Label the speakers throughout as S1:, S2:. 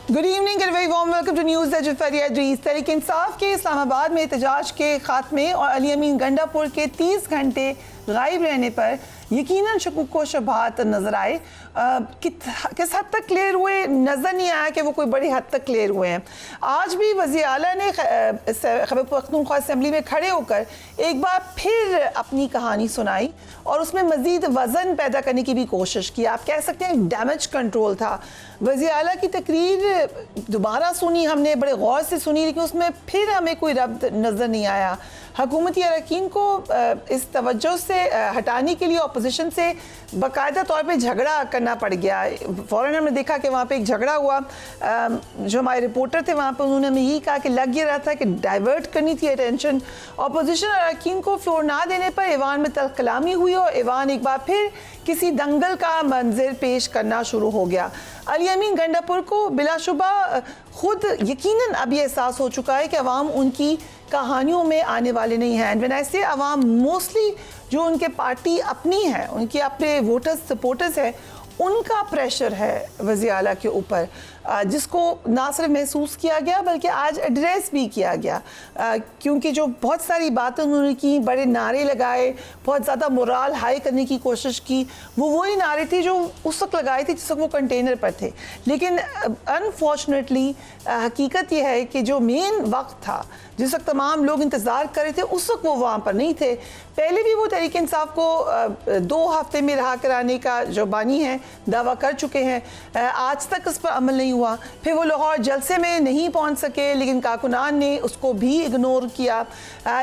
S1: Good evening and very warm welcome to news edge Fariya Idrees. Tehreek Insaf के इस्लामाबाद में एहतजाज के खात्मे और अली अमीन गंडापुर के 30 घंटे गायब रहने पर यकीनन शकूक व शुबहात नज़र आए। किस हद तक क्लियर हुए नज़र नहीं आया कि वो कोई बड़ी हद तक क्लियर हुए हैं। आज भी वज़ीर आला ने खैबर पख्तूनख्वा असेंबली में खड़े होकर एक बार फिर अपनी कहानी सुनाई और उसमें मज़ीद वज़न पैदा करने की भी कोशिश की। आप कह सकते हैं डैमेज कंट्रोल था। वज़ीर आला की तकरीर दोबारा सुनी हमने, बड़े गौर से सुनी, लेकिन उसमें फिर हमें कोई रब्त नज़र नहीं आया। हुकूमती अरकान को इस तवज्जो से हटाने के लिए अपोजिशन से बाकायदा तौर पे झगड़ा करना पड़ गया। फ़ौरन हमने देखा कि वहाँ पे एक झगड़ा हुआ। जो हमारे रिपोर्टर थे वहाँ पे उन्होंने हमें यही कहा कि लग ये रहा था कि डाइवर्ट करनी थी अटेंशन। अपोजिशन अरकान को फ्लोर ना देने पर ईवान में तल्ख कलामी हुई और ईवान एक बार फिर किसी दंगल का मंजर पेश करना शुरू हो गया। अली अमीन गंडापुर को बिलाशुबा खुद यकीनन अब ये एहसास हो चुका है कि अवाम उनकी कहानियों में आने वाले नहीं हैं। एंड व्हेन आई से अवाम, मोस्टली जो उनके पार्टी अपनी है, उनके अपने वोटर्स सपोर्टर्स हैं, उनका प्रेशर है वज़ीर आला के ऊपर, जिसको ना सिर्फ महसूस किया गया बल्कि आज एड्रेस भी किया गया। क्योंकि जो बहुत सारी बातें उन्होंने की, बड़े नारे लगाए, बहुत ज़्यादा मोराल हाई करने की कोशिश की, वो वही नारे थे जो उस वक्त लगाए थे जिस वक्त वो कंटेनर पर थे। लेकिन अनफॉर्चुनेटली हकीकत यह है कि जो मेन वक्त था, जिस वक्त तमाम लोग इंतज़ार कर रहे थे, उस वक्त वो वहाँ पर नहीं थे। पहले भी वो तहरीक इंसाफ को 2 हफ्ते में रहा कराने का जो बानी है दावा कर चुके हैं। आज तक उस पर अमल नहीं हुआ। फिर वो लाहौर जलसे में नहीं पहुंच सके, लेकिन कारकुनान ने उसको भी इग्नोर किया।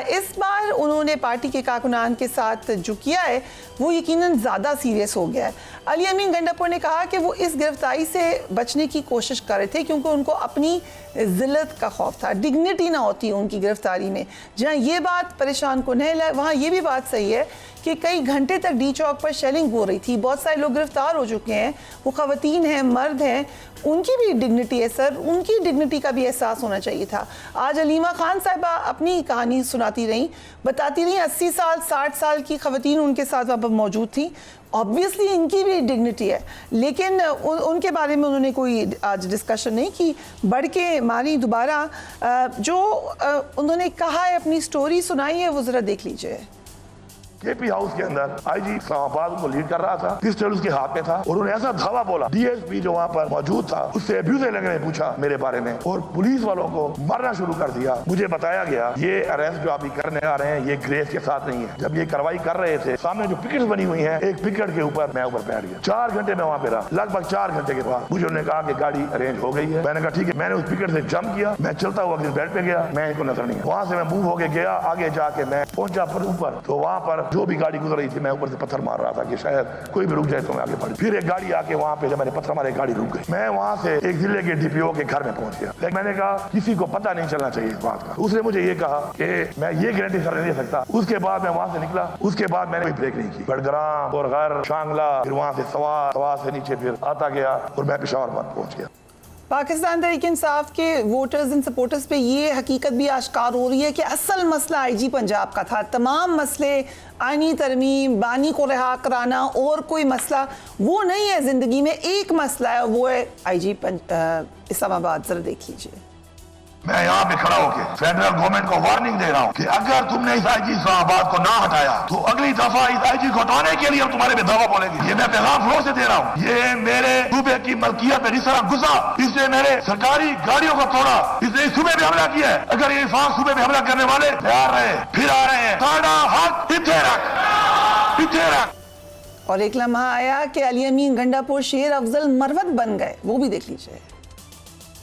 S1: इस बार उन्होंने पार्टी के कारकुनान के साथ जो किया है वो यकीनन ज़्यादा सीरियस हो गया है। अली अमीन गंडापुर ने कहा कि वो इस गिरफ्तारी से बचने की कोशिश कर रहे थे क्योंकि उनको अपनी ज़िल्लत का खौफ था, डिग्निटी ना होती उनकी गिरफ्तारी में। जहाँ ये बात परेशान कुन है, वहाँ ये भी बात सही है कि कई घंटे तक डी चौक पर शेलिंग हो रही थी, बहुत सारे लोग गिरफ्तार हो चुके हैं, वो ख़वातीन हैं, मर्द हैं, उनकी भी डिग्निटी है सर, उनकी डिग्निटी का भी एहसास होना चाहिए था। आज अलीमा खान साहिबा अपनी कहानी सुनाती रहीं, बताती रहीं 80 साल 60 साल की ख़वातीन उनके साथ वहाँ पर मौजूद थी। ऑब्वियसली इनकी भी डिग्निटी है, लेकिन उनके बारे में उन्होंने कोई आज डिस्कशन नहीं की, बढ़ के मारी दोबारा। जो उन्होंने कहा है, अपनी स्टोरी सुनाई है, वो ज़रा देख लीजिए।
S2: केपी हाउस के अंदर आईजी इस्लामाबाद को लीड कर रहा था, पिस्टल उसके हाथ में था और उन्होंने ऐसा धावा बोला। डीएसपी जो वहाँ पर मौजूद था उससे अब्यूज़ लगने पूछा मेरे बारे में और पुलिस वालों को मारना शुरू कर दिया। मुझे बताया गया ये अरेस्ट जो अभी करने आ रहे हैं ये ग्रेस के साथ नहीं है। जब ये कार्रवाई कर रहे थे, सामने जो पिकेट्स बनी हुई है, एक पिकेट के ऊपर मैं ऊपर बैठ गया। 4 घंटे में वहाँ पे रहा। लगभग 4 घंटे के बाद मुझे उन्होंने कहा कि गाड़ी अरेंज हो गई है। मैंने कहा ठीक है। मैंने उस पिकेट से जंप किया, मैं चलता हुआ किस बेड पे गया, मैं इनको नजर नहीं। वहाँ से मैं मूव होके गया, आगे जाके मैं पहुंचा पर ऊपर, तो वहाँ पर जो भी गाड़ी गुजर रही थी मैं ऊपर से पत्थर मार रहा था कि शायद कोई भी रुक जाए तो मैं आगे बढ़। फिर एक गाड़ी आके वहाँ पे जब मैंने पत्थर मारे गाड़ी रुक गई। मैं वहाँ से एक जिले के डीपीओ के घर में पहुंच गया। लेकिन मैंने कहा किसी को पता नहीं चलना चाहिए इस बात का। उसने मुझे ये कहा कि मैं ये गारंटी सर नहीं दे सकता। उसके बाद मैं वहाँ से निकला, उसके बाद मैंने कोई ब्रेक नहीं की। बड़ग्राम और घर शांगला, फिर वहाँ से सवा से नीचे फिर आता गया और मैं पेशावर पहुंच गया।
S1: पाकिस्तान तहरीक इंसाफ के वोटर्स एंड सपोर्टर्स पे ये हकीकत भी आश्कार हो रही है कि असल मसला आईजी पंजाब का था। तमाम मसले आईनी तरमीम, बानी को रिहा कराना और कोई मसला वो नहीं है ज़िंदगी में। एक मसला है, वो है आईजी इस्लामाबाद। ज़रा देख लीजिए।
S2: मैं यहाँ पे खड़ा होके फेडरल गवर्नमेंट को वार्निंग दे रहा हूँ कि अगर तुमने इस आईजी इस्लामाबाद को ना हटाया तो अगली दफा इस आईजी को हटाने के लिए हम तुम्हारे पे दावा बोलेंगे। ये मैं पैगाम फ्लोर से दे रहा हूँ। ये मेरे सूबे की मलकियत पे जिस तरह घुसा, इसने मेरे सरकारी गाड़ियों को तोड़ा, इसने सूबे पे हमला किया है। अगर ये इंसान सूबे पे हमला करने वाले तैयार रहे, फिर आ रहे हैं, साडा हक इत्थे रख।
S1: और एक लम्हा आया कि अली अमीन गंडापुर शेर अफजल मरवत बन गए, वो भी देख लीजिए।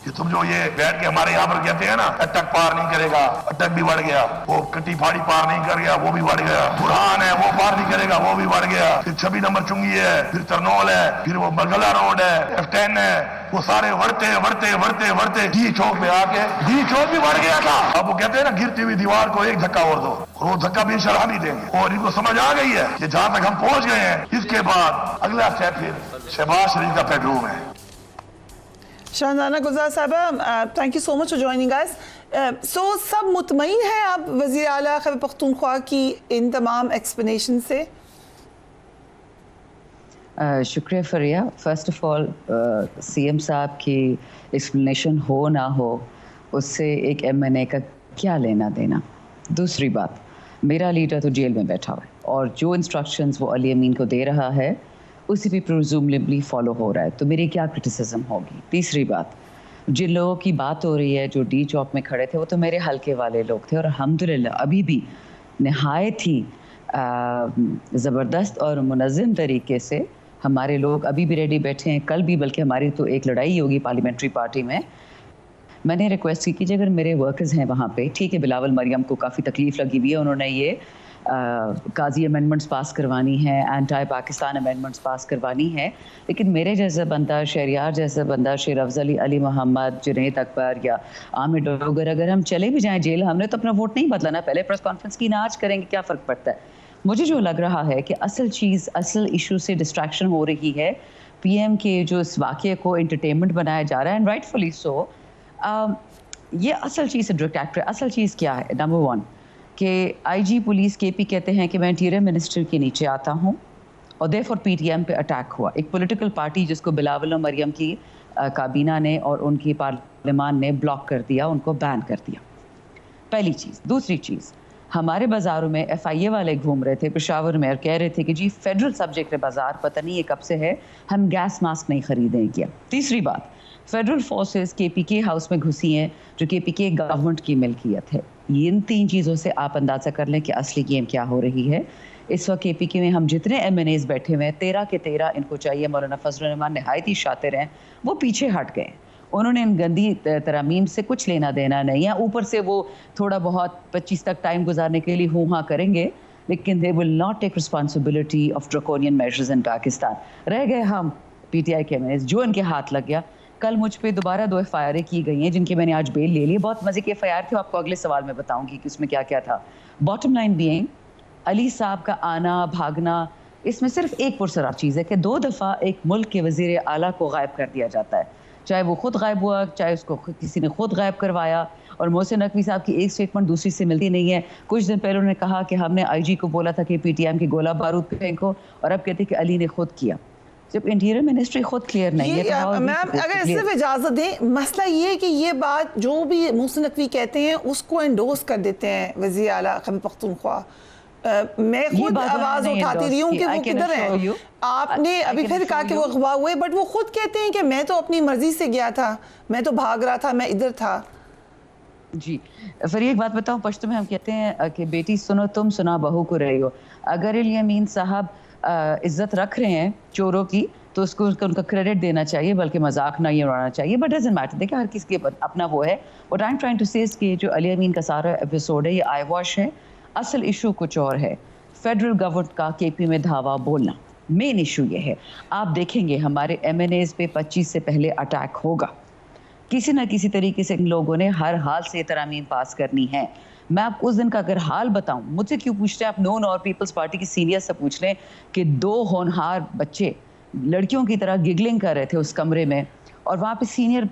S2: कि तुम जो ये बैठ के हमारे यहाँ पर कहते हैं ना, अटक पार नहीं करेगा, अटक भी बढ़ गया। वो कट्टी फाड़ी पार नहीं कर गया, वो भी बढ़ गया। बुरहान है वो पार नहीं करेगा, वो भी बढ़ गया। फिर 26 नंबर चुंगी है, फिर तरनौल है, फिर वो बरगला रोड है, F10 है, वो सारे बढ़ते डी चौक में आके डी चौक भी बढ़ गया था। अब वो कहते हैं ना, गिरती हुई दीवार को एक धक्का और दो, और वो धक्का भी शराबी देंगे। और इनको समझ आ गई है कि जहां तक हम पहुंच गए हैं, इसके बाद अगला स्टेप फिर शहबाज शरीफ का बेडरूम है।
S1: Shahzana Gulzar Sahiba, thank you so much for joining us. So सब मुतमईन हैं आप वज़ीर आला खैबर पख्तूनख्वा की इन तमाम एक्सप्लेनेशन से?
S3: शुक्रिया फरिया. फर्स्ट ऑफ ऑल सीएम साहब की एक्सप्लेनेशन हो ना हो उससे एक एमएनए का क्या लेना देना. दूसरी बात, मेरा लीडर तो जेल में बैठा हुआ है और जो इंस्ट्रक्शंस वो अली अमीन को दे रहा है उसी पे प्रिज्यूमली फॉलो हो रहा है, तो मेरी क्या क्रिटिसिज्म होगी. तीसरी बात, जिन लोगों की बात हो रही है जो डी चौक में खड़े थे वो तो मेरे हल्के वाले लोग थे और अल्हम्दुलिल्लाह अभी भी नहायत ही ज़बरदस्त और मुनज़्ज़म तरीके से हमारे लोग अभी भी रेडी बैठे हैं. कल भी बल्कि हमारी तो एक लड़ाई होगी पार्लियामेंट्री पार्टी में. मैंने रिक्वेस्ट की कि अगर मेरे वर्कर्स हैं वहाँ पे, ठीक है बिलावल मरियम को काफ़ी तकलीफ़ लगी हुई है, उन्होंने ये काजी अमेंडमेंट्स पास करवानी है, एंटी पाकिस्तान अमेंडमेंट्स पास करवानी है, लेकिन मेरे जैसा बंदा, शहरियार जैसा बंदा, शेर अफजल अली मोहम्मद, जुनैद अकबर या आमिर डोगर, अगर हम चले भी जाएं जेल, हमने तो अपना वोट नहीं बदलाना, पहले प्रेस कॉन्फ्रेंस की ना आज करेंगे, क्या फ़र्क पड़ता है. मुझे जो लग रहा है कि असल इशू से डिस्ट्रैक्शन हो रही है, पीएम के जो इस वाक़े को एंटरटेनमेंट बनाया जा रहा है, एंड राइटफुली सो. ये असल चीज़ से डिस्ट्रैक्ट है. असल चीज़ क्या है? नंबर 1 कि आईजी पुलिस केपी कहते हैं कि मैं इंटीरियर मिनिस्टर के नीचे आता हूँ और देयरफॉर पीटीएम पे अटैक हुआ. एक पॉलिटिकल पार्टी जिसको बिलावल मरियम की काबीना ने और उनकी पार्लियामान ने ब्लॉक कर दिया, उनको बैन कर दिया. पहली चीज़. दूसरी चीज़, हमारे बाज़ारों में एफआईए वाले घूम रहे थे पेशावर में और कह रहे थे कि जी फेडरल सब्जेक्ट है बाज़ार, पता नहीं ये कब से है, हम गैस मास्क नहीं खरीदेंगे. तीसरी बात, फेडरल फोर्सेस केपीके हाउस में घुसी हैं जो केपीके गवर्नमेंट की मिल्कियत है. इन 3 चीज़ों से आप अंदाज़ा कर लें कि असली गेम क्या हो रही है. इस वक्त केपीके में हम जितने एमएनएस बैठे हुए हैं 13 के 13 इनको चाहिए मौलाना फजल रहमान नहायत ही शातिर हैं, वो पीछे हट गए. उन्होंने इन गंदी तरमीम से कुछ लेना देना नहीं है. ऊपर से वो थोड़ा बहुत 25 तक टाइम गुजारने के लिए हूँ हाँ करेंगे, लेकिन they will not take responsibility of draconian measures in Pakistan. रह गए हम पीटीआई के एमएनएस, जो इनके हाथ लग गया. कल मुझ पे दोबारा 2 एफआईआर की गई हैं जिनकी मैंने आज बेल ले ली. बहुत मज़े की एफआईआर थी, आपको अगले सवाल में बताऊंगी कि उसमें क्या क्या था. बॉटम लाइन बीइंग, अली साहब का आना भागना, इसमें सिर्फ एक पुरसरार चीज़ है कि 2 दफ़ा एक मुल्क के वज़ीर आला को गायब कर दिया जाता है, चाहे वो खुद गायब हुआ, चाहे उसको किसी ने खुद गायब करवाया. और मोहसिन नकवी साहब की एक स्टेटमेंट दूसरी से मिलती नहीं है. कुछ दिन पहले उन्होंने कहा कि हमने आईजी को बोला था कि पीटीएम की गोला बारूद फेंको, और अब कहते हैं कि अली ने खुद किया, जब इंटीरियर मिनिस्ट्री खुद क्लियर नहीं है.
S1: मैम अगर सिर्फ इजाज़त दें, मसला ये है कि ये बात जो भी मोहसिन नकवी कहते हैं उसको एंडोर्स कर देते हैं वज़ीर आला खैबर पख्तूनख्वा. मैं खुद आवाज़ उठाती रही हूँ कि वो किधर है. आपने अभी फिर कहा कि वो अगवा हुए, बट वो खुद कहते हैं कि मैं तो अपनी मर्जी से गया था, मैं तो भाग रहा था, मैं इधर था.
S3: जी फिर एक बात बताऊँ, पश्तो में हम कहते हैं कि बेटी सुनो तुम, सुना बहू को रही हो. अगर अली अमीन साहब इज्जत रख रहे हैं चोरों की तो उसको उनका क्रेडिट देना चाहिए, बल्कि मजाक ना ये उड़ाना चाहिए. बट डजंट मैटर, देखिए हर किसी के अपना वो है. What I am trying to say is कि जो अली अमीन का सारा एपिसोड है ये आई वॉश है. असल इशू कुछ और है. फेडरल गवर्नमेंट का केपी में धावा बोलना, मेन इशू ये है. आप देखेंगे हमारे एमएनएस पे 25 से पहले अटैक होगा. किसी न किसी तरीके से इन लोगों ने हर हाल से तरमीम पास करनी है. मैं आपको उस दिन का अगर हाल बताऊं, मुझसे क्यों पूछते हैं आप, नून और पीपल्स पार्टी की सीनियर से पूछ लें कि 2 होनहार बच्चे लड़कियों की तरह गिगलिंग कर रहे थे उस कमरे में, और वहाँ पे सीनियर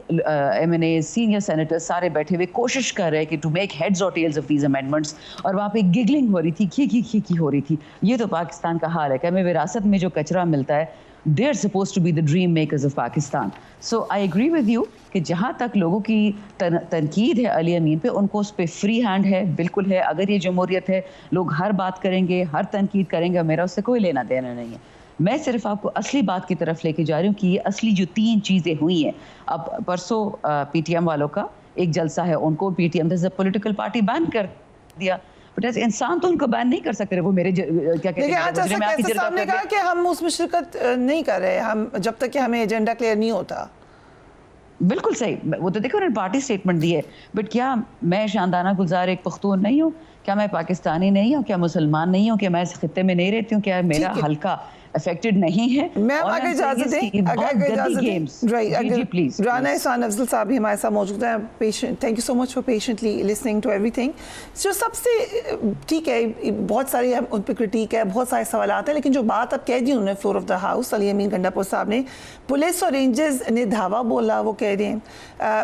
S3: एमएनए, सीनियर सेनेटर्स सारे बैठे हुए कोशिश कर रहे हैं कि टू मेक हेड्स और टेल्स ऑफ दीज अमेंडमेंट्स, और वहाँ पे गिगलिंग हो रही थी, खी हो रही थी. ये तो पाकिस्तान का हाल है कि हमें विरासत में जो कचरा मिलता है, they are supposed to be the dream makers of Pakistan. So I agree with you कि जहाँ तक लोगों की तनकीद है अली अमीन पे, उनको उस पर फ्री हैंड है, बिल्कुल है. अगर ये जमहूरियत है, लोग हर बात करेंगे, हर तनकीद करेंगे, मेरा उससे कोई लेना देना नहीं है. मैं सिर्फ आपको असली बात की तरफ लेके जा रही हूँ कि ये असली जो 3 चीज़ें हुई हैं. अब परसों पीटीएम वालों का एक जलसा है, उनको PTM as a political party ban कर दिया. बट ऐसे इंसान तो उनको बैन नहीं कर सकते. वो मेरे क्या कहते हैं,
S1: साहब ने कहा कि हम उसमें शिरकत नहीं कर रहे, हम जब तक कि हमें एजेंडा क्लियर नहीं होता.
S3: बिल्कुल सही. वो तो देखो उन्होंने पार्टी स्टेटमेंट दी है, बट क्या मैं शानदाना गुलजार एक पख्तून नहीं हूँ? क्या मैं पाकिस्तानी नहीं हूँ? क्या मुसलमान नहीं हूँ? क्या मैं इस खित्ते में नहीं रहती हूँ? क्या मेरा हल्का अफेक्टेड नहीं है?
S1: मैम अगर इजाज़त दें, प्लीज. राना एहसान अफजल साहब भी हमारे साथ मौजूद हैं. Patient, thank you so much for patiently listening to everything. जो सबसे ठीक है, बहुत सारी उन पर क्रिटिक है, बहुत सारे सवाल हैं, लेकिन जो बात अब कह दी उन्होंने floor of the house, Ali Amin Gandapur Sahab ने, पुलिस और रेंजर्स ने धावा बोला, वो कह रहे हैं.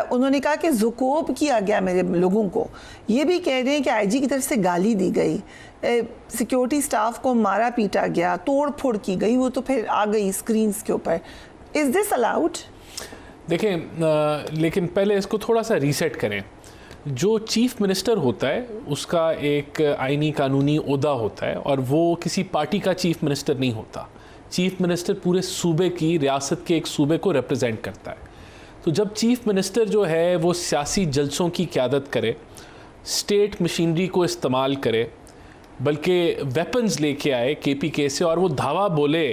S1: उन्होंने कहा कि ज़ुकोब किया गया मेरे लोगों को. ये भी कह रहे हैं कि आईजी की तरफ से गाली दी गई. सिक्योरिटी स्टाफ को मारा पीटा गया, तोड़ फोड़ की गई, वो तो फिर आ गई स्क्रीन्स के ऊपर. Is this allowed?
S4: देखें, लेकिन पहले इसको थोड़ा सा रीसेट करें. जो चीफ मिनिस्टर होता है उसका एक आईनी कानूनी ओहदा होता है और वो किसी पार्टी का चीफ मिनिस्टर नहीं होता. चीफ मिनिस्टर पूरे सूबे की, रियासत के एक सूबे को रिप्रेजेंट करता है. तो जब चीफ मिनिस्टर जो है वो सियासी जलसों की क़यादत करे, स्टेट मशीनरी को इस्तेमाल करे, बल्कि वेपन्स लेके आए KPK से और वो धावा बोले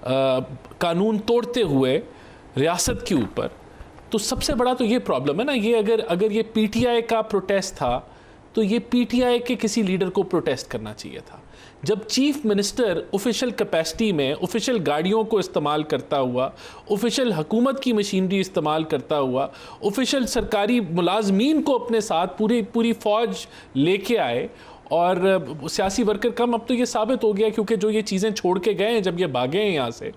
S4: कानून तोड़ते हुए रियासत के ऊपर, तो सबसे बड़ा तो ये प्रॉब्लम है ना. ये अगर ये PTI का प्रोटेस्ट था तो ये PTI के किसी लीडर को प्रोटेस्ट करना चाहिए था. जब चीफ मिनिस्टर ऑफिशियल कैपेसिटी में ऑफिशियल गाड़ियों को इस्तेमाल करता हुआ, ऑफिशियल हुकूमत की मशीनरी इस्तेमाल करता हुआ, ऑफिशियल सरकारी मुलाजमीन को अपने साथ पूरी फ़ौज लेके आए और सियासी वर्कर कम, अब तो ये साबित हो गया क्योंकि जो ये चीज़ें छोड़ के गए हैं, जब ये भागे हैं यहाँ से,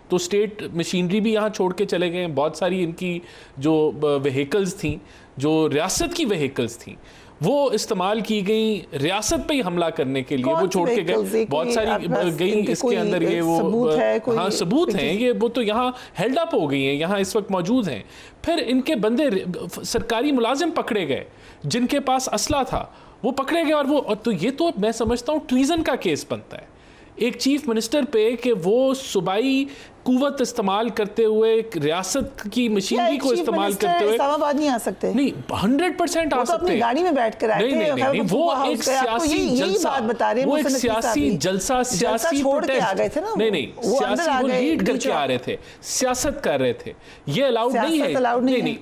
S4: तो स्टेट मशीनरी भी यहाँ छोड़ के चले गए हैं. बहुत सारी इनकी जो व्हीकल्स थी, जो रियासत की व्हीकल्स थी, वो इस्तेमाल की गई रियासत पे ही हमला करने के लिए, वो छोड़ के गए. बहुत सारी गई इसके अंदर, ये वो हाँ सबूत हैं, ये वो तो यहाँ हेल्ड अप हो गई हैं, यहाँ इस वक्त मौजूद हैं. फिर इनके बंदे सरकारी मुलाजिम पकड़े गए जिनके पास असला था, वो पकड़े गए. और तो ये तो मैं समझता हूँ ट्रीजन का केस बनता है एक चीफ मिनिस्टर पे कि वो सूबाई कुव्वत इस्तेमाल करते हुए, रियासत की मशीनरी को इस्तेमाल करते हुए
S1: इस्लामाबाद नहीं आ सकते.
S4: नहीं, 100% आ सकते हैं.
S1: गाड़ी में बैठ कर आए थे.
S4: नहीं, वो एक सियासी जलसा, वो एक सियासी जलसा, सियासी प्रोटेस्ट, नहीं, सियासी वो लीड करके आ रहे थे, सियासत कर रहे थे. ये अलाउड नहीं है. नहीं,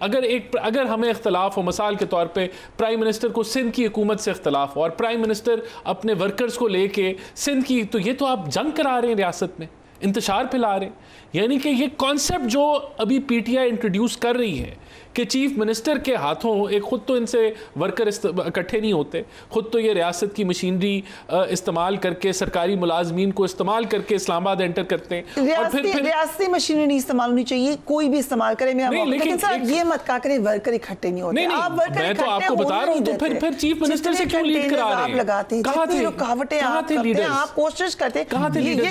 S4: अगर हमें इख्तलाफ हो, मिसाल के तौर पे प्राइम मिनिस्टर को सिंध की हुकूमत से इख्तलाफ हो और प्राइम मिनिस्टर अपने वर्कर्स को लेके सिंध की, तो ये तो आप जंग करा रहे हैं रियासत में, इंतशार फैला रहे हैं. यानी कि ये कॉन्सेप्ट जो अभी PTI इंट्रोड्यूस कर रही है कि चीफ मिनिस्टर के हाथों, एक खुद तो इनसे वर्कर इकट्ठे नहीं होते, खुद तो ये रियासत की मशीनरी इस्तेमाल करके, सरकारी मुलाजमीन को इस्तेमाल करके इस्लामाबाद एंटर करते हैं. और फिर
S1: रियासती मशीनरी नहीं इस्तेमाल होनी चाहिए, कोई भी इस्तेमाल करे. लेकिन सर ये मत कहा करें वर्कर इकट्ठे नहीं होते.
S4: मैं तो आपको बता रहा हूँ, तो फिर चीफ मिनिस्टर से क्यों लीड करा रहे हैं?
S1: लगाते हैं,
S4: कहाँ थे
S1: रुकावटें आप कोशिश करते हैं.
S4: कहाँ थे लीडर?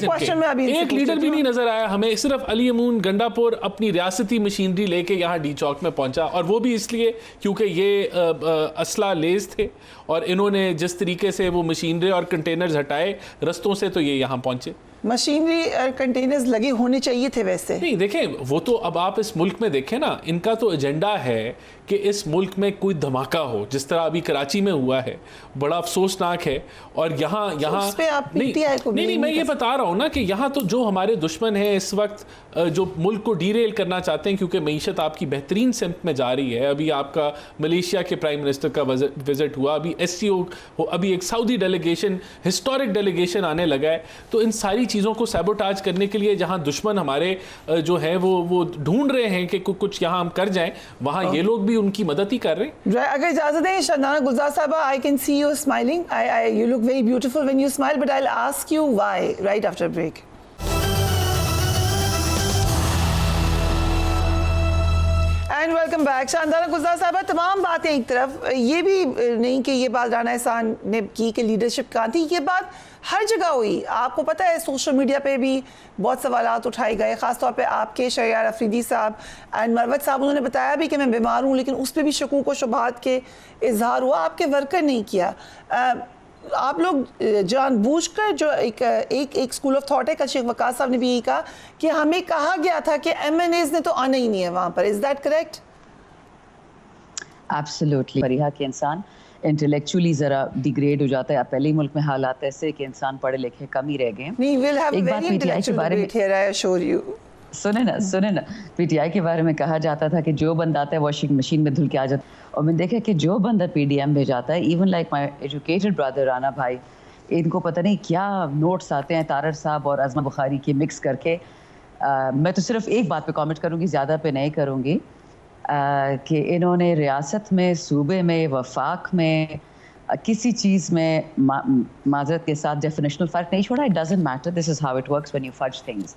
S4: एक लीडर भी नहीं नजर आया हमें. सिर्फ अली अमून गंडापुर अपनी रियासती मशीनरी लेके यहाँ डी चौक में पहुंचा, और वो भी इसलिए क्योंकि ये असला लेस थे और इन्होंने जिस तरीके से वो मशीनरी और कंटेनर्स हटाए रस्तों से, तो ये यहाँ पहुंचे.
S1: मशीनरी और कंटेनर्स लगे होने चाहिए थे वैसे.
S4: नहीं, देखें, वो तो अब आप इस मुल्क में देखें ना, इनका तो एजेंडा है कि इस मुल्क में कोई धमाका हो, जिस तरह अभी कराची में हुआ है, बड़ा अफसोसनाक है. और यहाँ नहीं, मैं ये बता रहा हूँ ना कि यहाँ तो जो हमारे दुश्मन हैं इस वक्त, जो मुल्क को डीरेल करना चाहते हैं, क्योंकि मईशत आपकी बेहतरीन सिमत में जा रही है. अभी आपका मलेशिया के प्राइम मिनिस्टर का विजिट हुआ, अभी SCO, अभी एक सऊदी डेलीगेशन, हिस्टोरिक डेलीगेशन आने लगा है. तो इन सारी चीज़ों को सैबोटाज करने के लिए जहाँ दुश्मन हमारे जो है वो ढूंढ रहे हैं कि कुछ यहाँ हम कर जाएं, वहाँ ये लोग भी उनकी मदद ही कर रहे हैं.
S1: अगर इजाजत दें शादाना गुलजार साहबा, I can see you smiling, you look very beautiful when you smile, but I'll ask you why right after break. And welcome back. शानदार गुलजार साहबा, तमाम बातें एक तरफ, ये भी नहीं कि ये बात राना एहसान ने की कि लीडरशिप कहाँ थी, ये बात हर जगह हुई. आपको पता है सोशल मीडिया पे भी बहुत सवालात उठाए गए, ख़ासतौर पे आपके शहरियार अफरीदी साहब एंड मरवत साहब, उन्होंने बताया भी कि मैं बीमार हूँ, लेकिन उस पर भी शकूक व शुबहात के इजहार हुआ. आपके वर्कर नहीं किया. आप लोग जानबूझकर, जो एक स्कूल ऑफ थॉट है, कल शेख वकास साहब ने भी यही कहा कि हमें कहा गया था कि MNAs ने तो आना ही नहीं है वहाँ पर. Is that correct?
S3: Absolutely. Fariha के इंसान इंटेलेक्चुअली जरा डिग्रेड हो जाता है. अब पहले ही मुल्क में हालात ऐसे कि इंसान पढ़े लिखे कम ही रह गए.
S1: नहीं, we'll have a very intellectual debate here, I assure you.
S3: सुने ना, PTI के बारे में कहा जाता था कि जो बंदा आता है वॉशिंग मशीन में धुल के आ जाता है, और मैंने देखा कि जो बंदा PDM भेजाता है, even like my educated brother Rana भाई, इनको पता नहीं क्या नोट्स आते हैं तारर साहब और अज़मा बुखारी के मिक्स करके. मैं तो सिर्फ एक बात पे कमेंट करूँगी, ज़्यादा पे नहीं करूँगी, कि इन्होंने रियासत में, सूबे में, वफाक में, किसी चीज़ में माजरत के साथ डेफिनेशनल फ़र्क नहीं छोड़ा. It doesn't matter, this is how it works when you fudge things.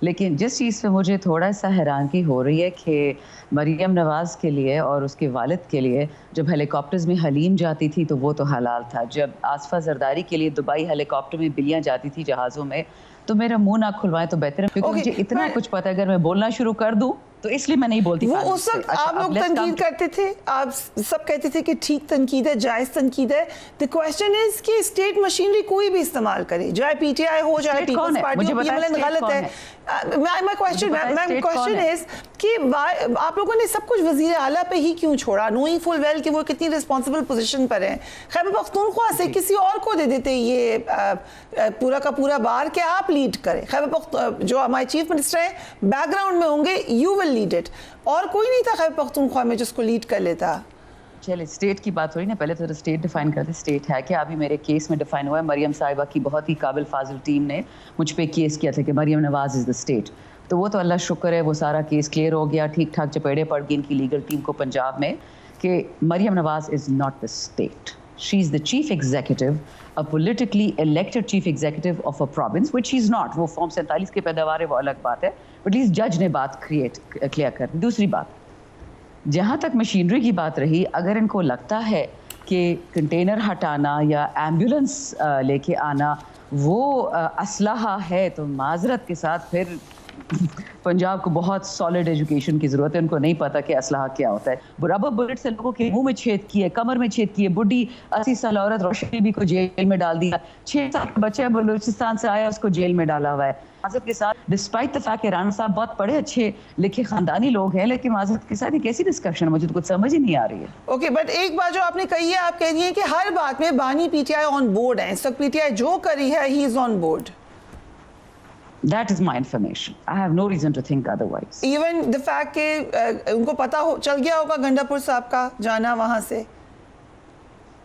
S3: لیکن جس چیز پہ مجھے تھوڑا سا حیرانگی ہو رہی ہے کہ مریم نواز کے لیے اور اس کے والد کے لیے جب ہیلی کاپٹرز میں حلیم جاتی تھی تو وہ تو حلال تھا، جب آصفہ زرداری کے لیے دبئی ہیلی کاپٹر میں بلیاں جاتی تھی جہازوں میں تو میرا منہ نہ کھلوائیں تو بہتر ہے، کیونکہ مجھے اتنا کچھ پتہ ہے اگر میں بولنا شروع کر دوں تو اس لیے میں نہیں بولتی.
S1: وہ اس وقت آپ لوگ تنقید کرتے تھے، آپ سب کہتے تھے کہ ٹھیک تنقید ہے، جائز تنقید ہے. دی کوسچن از کہ اسٹیٹ مشینری کوئی بھی استعمال کرے، چاہے پی ٹی آئی ہو چاہے پیپلز پارٹی ہو، غلط ہے. مائی کوسچن از کہ آپ لوگوں نے سب کچھ وزیر اعلیٰ پہ ہی کیوں چھوڑا، نوئنگ فل ویل کہ وہ کتنی رسپانسبل پوزیشن پر ہیں. خیبر پختونخوا سے کسی اور کو دے دیتے یہ پورا کا پورا بار کہ آپ لیڈ کریں. خیبر جو ہمارے چیف منسٹر ہیں بیک گراؤنڈ میں ہوں گے، یو ول لیڈ اٹ. اور کوئی نہیں تھا خیبر پختونخوا میں جس کو لیڈ کر لیتا.
S3: چلے اسٹیٹ کی بات ہو رہی نا، پہلے تو اسٹیٹ ڈیفائن کرتے. اسٹیٹ ہے کیا؟ ابھی میرے کیس میں ڈیفائن ہوا ہے. مریم صاحبہ کی بہت ہی قابل فاضل ٹیم نے مجھ پہ کیس کیا تھا کہ مریم نواز از دا اسٹیٹ. تو وہ تو اللہ شکر ہے وہ سارا کیس کلیئر ہو گیا، ٹھیک ٹھاک چپیڑے پڑ گئی ان کی لیگل ٹیم کو پنجاب میں کہ Maryam Nawaz is not the state. She is the chief executive, a politically elected chief executive of a province, which she is not. وہ فارم 47 کی پیداوار ہے وہ الگ بات ہے، بٹ لیسٹ جج نے بات کلیئر کر دی. دوسری بات، جہاں تک مشینری کی بات رہی، اگر ان کو لگتا ہے کہ کنٹینر ہٹانا یا ایمبولینس لے کے آنا وہ اسلحہ ہے تو معذرت کے ساتھ پھر پنجاب کو بہت سالڈ ایجوکیشن کی ضرورت ہے. ان کو نہیں پتا کہ اسلحہ کیا ہوتا ہے. ربر بلٹ سے لوگوں کے منہ میں چھید کیے، کمر میں چھید کیے. بڈھی 80 سال عورت روشنی بی بی کو جیل میں ڈال دیا. 6 سال کا بچہ بلوچستان سے آیا، اس کو جیل میں ڈالا ہوا ہے. معذرت کے ساتھ ڈسپائٹ دا فیکٹ کہ رانا صاحب بہت پڑھے اچھے لکھے خاندانی لوگ ہیں، لیکن معذرت کے ساتھ یہ کیسی ڈسکشن ہے؟ مجھے تو کچھ سمجھ ہی نہیں آ رہی ہے.
S1: اوکے، بٹ ایک بات جو آپ نے کہی ہے، آپ کہہ رہی ہیں کہ ہر بات میں بانی P T I on board ہیں. اس وقت پی ٹی آئی جو کری ہے he is on board.
S3: That is my information. I have no reason to think otherwise.
S1: Even the fact کہ ان کو پتا چل گیا ہوگا گنڈا پور صاحب کا جانا وہاں سے.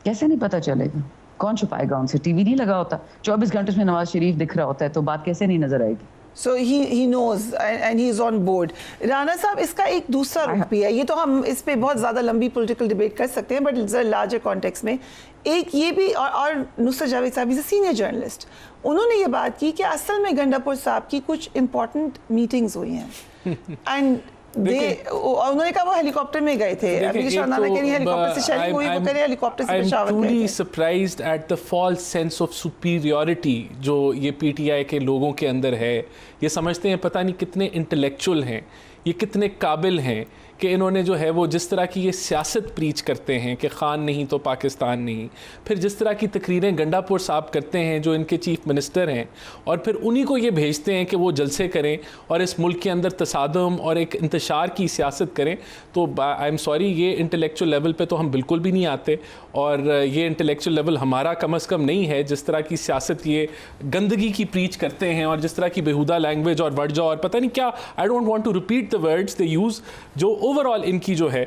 S3: کیسے نہیں پتا چلے گا؟ کون چھپائے گا ان سے؟ ٹی وی نہیں لگا ہوتا 24 گھنٹے میں نواز شریف دکھ رہا ہوتا ہے، تو بات کیسے نہیں نظر آئے گی؟
S1: So he knows and he is on board. Rana صاحب اس کا ایک دوسرا رخ بھی ہے، یہ تو ہم اس پہ بہت زیادہ لمبی پولیٹیکل ڈیبیٹ کر سکتے ہیں، بٹ لارجر کانٹیکسٹ میں ایک یہ بھی، اور نصرت جاوید صاحب سینئر جرنلسٹ، انہوں نے یہ بات کی کہ اصل میں گنڈا پور صاحب کی کچھ امپورٹنٹ میٹنگز ہوئی ہیں اینڈ انہوں نے کہا وہ ہیلی کاپٹر میں گئے تھے. ابھی شاہنامہ کہہ رہی ہے ہیلی کاپٹر سے شیئرنگ ہوئی، وہ کہہ رہے ہیں ہیلی کاپٹر سے پشاور گئے تھے.
S4: I'm truly surprised at the false sense of superiority جو یہ پی ٹی آئی کے لوگوں کے اندر ہے. یہ سمجھتے ہیں پتہ نہیں کتنے انٹلیکچوئل ہیں، یہ کتنے قابل ہیں کہ انہوں نے جو ہے وہ جس طرح کی یہ سیاست پریچ کرتے ہیں کہ خان نہیں تو پاکستان نہیں، پھر جس طرح کی تقریریں گنڈا پور صاحب کرتے ہیں جو ان کے چیف منسٹر ہیں، اور پھر انہی کو یہ بھیجتے ہیں کہ وہ جلسے کریں اور اس ملک کے اندر تصادم اور ایک انتشار کی سیاست کریں. تو آئی ایم سوری، یہ انٹلیکچوئل لیول پہ تو ہم بالکل بھی نہیں آتے، اور یہ انٹلیکچوئل لیول ہمارا کم از کم نہیں ہے. جس طرح کی سیاست یہ گندگی کی پریچ کرتے ہیں اور جس طرح کی بےہودہ لینگویج اور ورڈ اور پتہ نہیں کیا، I don't want to repeat the words they use, جو اوور آل ان کی جو ہے.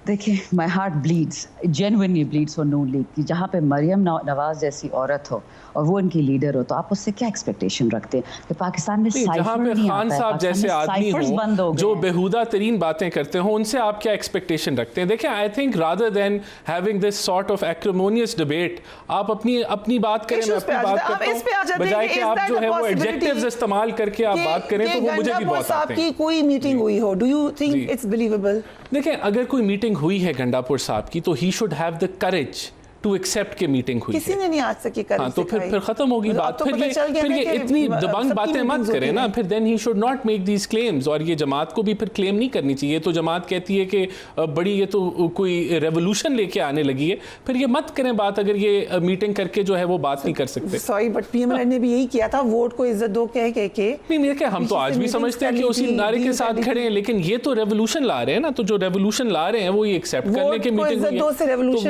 S3: دیکھیں my heart bleeds, genuinely bleeds for Noon league کی. جہاں پہ مریم نواز جیسی عورت ہو اور وہ ان کی لیڈر ہو تو آپ اس سے کیا ایکسپیکٹیشن رکھتے ہیں کہ پاکستان میں
S4: جہاں پہ خان صاحب جیسے آدمی ہوں جو بےہودہ ترین باتیں کرتے ہوں، ان سے آپ کیا ایکسپیکٹیشن رکھتے ہیں؟ دیکھیں I think rather than having this sort of acrimonious debate, آپ اپنی بات کریں، میں اپنی بات کرتا ہوں، بجائے کہ آپ جو ہے وہ ایڈجیکٹیوز استعمال کر کے آپ بات کریں تو وہ مجھے بھی بہت آتے ہیں.
S1: کوئی میٹنگ ہوئی ہو، do you think it's believable?
S4: دیکھیں اگر کوئی میٹنگ ہوئی ہے گنڈا پور صاحب کی تو he should have the courage to accept کہ میٹنگ ہوئی.
S1: کسی نے نہیں آج تک یہ کرا.
S4: ہاں تو پھر ختم ہوگی بات. پھر یہ اتنی دبنگ باتیں مت کریں نا. پھر then he should not make these claims. اور یہ جماعت کو بھی پھر کلیم نہیں کرنی چاہیے. تو جماعت کہتی ہے کہ بڑی یہ تو کوئی ریولوشن لے کے آنے لگی ہے. پھر یہ مت کریں بات اگر یہ میٹنگ کر کے جو ہے وہ بات نہیں کر سکتے.
S1: Sorry but P M L نے بھی یہی کیا تھا, ووٹ کو عزت دو کہہ کے.
S4: نہیں میرے کہ ہم تو آج بھی سمجھتے ہیں کہ اسی نعرے کے ساتھ کھڑے ہیں, لیکن یہ تو ریولوشن لا رہے ہیں نا. تو جو ریولوشن لا رہے ہیں وہ یہ ایکسیپٹ کرنے کے میٹنگ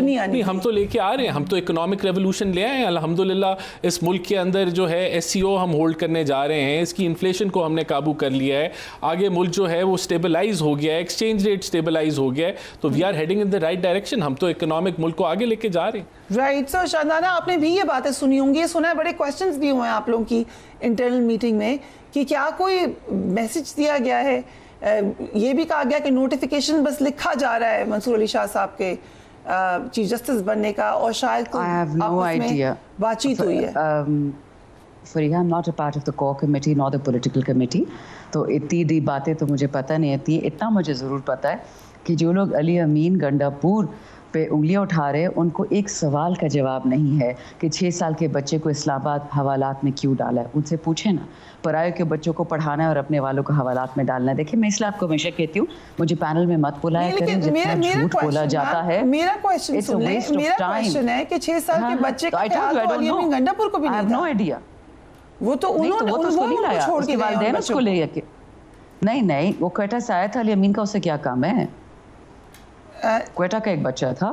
S4: نہیں, ہم تو لے کے آ رہے ہیں. ہم تو اکنامک ریولوشن لے آئے ہیں الحمدللہ. اس ملک کے اندر جو ہے ایس سی او ہم ہولڈ کرنے جا رہے ہیں. اس کی انفلیشن کو ہم نے قابو کر لیا ہے. آگے ملک جو ہے وہ اسٹیبلائز ہو گیا ہے, ایکسچینج ریٹ اسٹیبلائز ہو گیا ہے. تو we are heading in the right direction. ہم تو اکنامک ملک کو آگے لے کے جا رہے ہیں.
S1: رائٹ. سو شاندانہ آپ نے بھی یہ باتیں سنی ہوں گی, سنا ہے, بڑے کویسچنز بھی ہوئے ہیں آپ لوگوں کی انٹرنل میٹنگ میں کہ کیا کوئی میسج دیا گیا ہے. یہ بھی کہا گیا کہ نوٹیفیکیشن بس لکھا جا رہا ہے منصور علی شاہ صاحب کے چیف جسٹس بننے کا, اور شاید آپس میں بات چیت ہوئی ہے.
S3: Fariha, I'm not a part of the core committee nor the political committee, तो इतनी डी बातें तो मुझे पता नहीं आती। इतना मुझे ज़रूर पता है कि जो लोग अली अमीन गंडापुर पे उंगलियां उठा रहे हैं, उनको एक सवाल का जवाब नहीं है कि 6 साल के बच्चे को इस्लामाबाद हवालात में क्यों डाला है। उनसे पूछे ना, पराये के बच्चों को पढ़ाना है और अपने वालों को हवालात में डालना है। देखिए, मैं इसलिए आपको हमेशा कहती हूँ, मुझे पैनल में मत बुलाया करें, जितना झूठ बोला जाता है।
S1: मेरा क्वेश्चन सुन ले, मेरा क्वेश्चन है कि 6 साल के बच्चे का ख्याल तो अली अमीन गंडापुर को भी नहीं था।
S3: नो आइडिया,
S1: वो तो उन्होंने
S3: उसको नहीं लाया,
S1: छोड़
S3: उसके
S1: के
S3: वालिदैन उसको ले गए। नहीं, वो क्वेटा से आया था, अली अमीन का उससे क्या काम है? क्वेटा का एक बच्चा था,